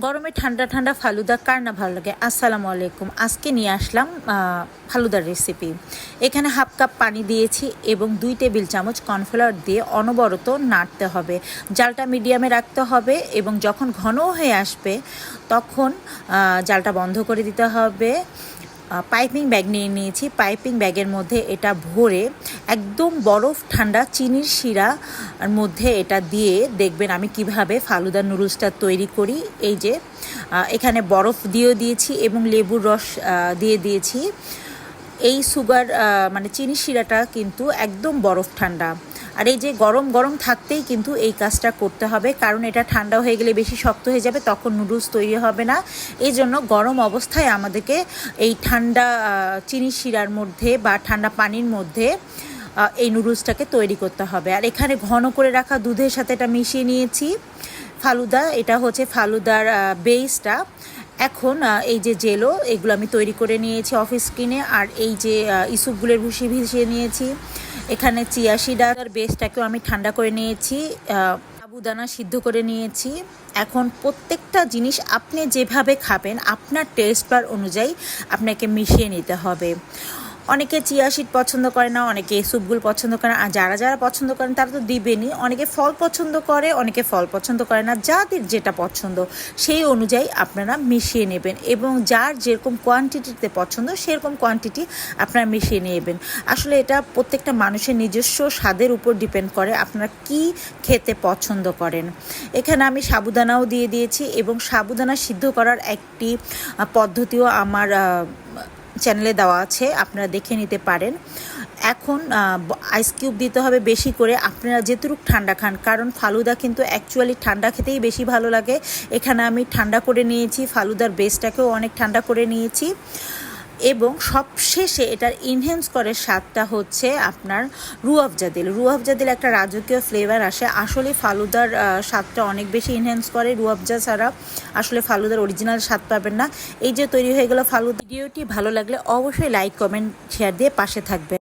গরমে ঠান্ডা ঠান্ডা ফালুদা কার না ভালো লাগে। আসসালামু আলাইকুম। আজকে নিয়ে আসলাম ফালুদার রেসিপি। এখানে হাফ কাপ পানি দিয়েছি এবং 2 টেবিল চামচ কর্নফ্লাওয়ার দিয়ে অনবরত নাড়তে হবে। জালটা মিডিয়ামে রাখতে হবে এবং যখন ঘন হয়ে আসবে তখন জালটা বন্ধ করে দিতে হবে। পাইপিং ব্যাগ নিয়ে নিয়েছি। পাইপিং ব্যাগের মধ্যে এটা ভরে একদম বরফ ঠান্ডা চিনির শিরার মধ্যে এটা দিয়ে দেখবেন আমি কিভাবে ফালুদা নুডলসটা তৈরি করি। এই যে এখানে বরফ দিয়েছি এবং লেবুর রস দিয়ে দিয়েছি। এই সুগার মানে চিনি শিরাটা কিন্তু একদম বরফ ঠান্ডা। আর এই যে গরম গরম থাকতেই কিন্তু এই কাজটা করতে হবে, কারণ এটা ঠান্ডা হয়ে গেলে বেশি শক্ত হয়ে যাবে, তখন নুডলস তৈরি হবে না। এই জন্য গরম অবস্থায় আমাদেরকে এই ঠান্ডা চিনি শিরার মধ্যে বা ঠান্ডা পানির মধ্যে এই নুডলসটাকে তৈরি করতে হবে। আর এখানে ঘন করে রাখা দুধের সাথে এটা মিশিয়ে নিয়েছি ফালুদা। এটা হচ্ছে ফালুদার বেসটা। এখন এই যে জেলো এগুলো আমি তৈরি করে নিয়েছি অফিস স্ক্রিনে। আর এই যে ইসুপগুলোর ভুসি ভিজিয়ে নিয়েছি। এখানে চিয়া সিডার বেসটাকেও আমি ঠান্ডা করে নিয়েছি। সাবুদানা সিদ্ধ করে নিয়েছি। এখন প্রত্যেকটা জিনিস আপনি যেভাবে খাবেন আপনার টেস্ট বার অনুযায়ী আপনাকে মিশিয়ে নিতে হবে। অনেকে চিয়া সিড পছন্দ করে না, অনেকে স্যুপগুলো পছন্দ করে না। আর যারা যারা পছন্দ করেন তারা তো দিবেনই। অনেকে ফল পছন্দ করে, অনেকে ফল পছন্দ করে না। যাদের যেটা পছন্দ সেই অনুযায়ী আপনারা মিশিয়ে নেবেন এবং যার যেরকম কোয়ান্টিটিতে পছন্দ সেরকম কোয়ান্টিটি আপনারা মিশিয়ে নেবেন। আসলে এটা প্রত্যেকটা মানুষের নিজস্ব স্বাদের উপর ডিপেন্ড করে আপনারা কি খেতে পছন্দ করেন। এখানে আমি সাবুদানাও দিয়ে দিয়েছি এবং সাবুদানা সিদ্ধ করার একটি পদ্ধতিও আমার চ্যানেলে দেওয়া আছে, আপনারা দেখে নিতে পারেন। এখন আইস কিউব দিতে হবে বেশি করে, আপনারা যেটুকু ঠান্ডা খান, কারণ ফালুদা কিন্তু অ্যাকচুয়ালি ঠান্ডা খেতেই বেশি ভালো লাগে। এখানে আমি ঠান্ডা করে নিয়েছি, ফালুদার বেসটাকেও অনেক ঠান্ডা করে নিয়েছি। এবং সবশেষে এটার ইনহ্যান্স করে স্বাদটা হচ্ছে আপনার রুয়াবজা দিল। রুয়াবজা দিলে একটা রাজকীয় ফ্লেভার আসে। আসলে ফালুদার স্বাদটা অনেক বেশি ইনহ্যান্স করে। রুয়াবজা ছাড়া আসলে ফালুদার অরিজিনাল স্বাদ পাবেন না। এই যে তৈরি হয়ে গেল ফালুদা। ভিডিওটি ভালো লাগলে অবশ্যই লাইক কমেন্ট শেয়ার দিয়ে পাশে থাকবেন।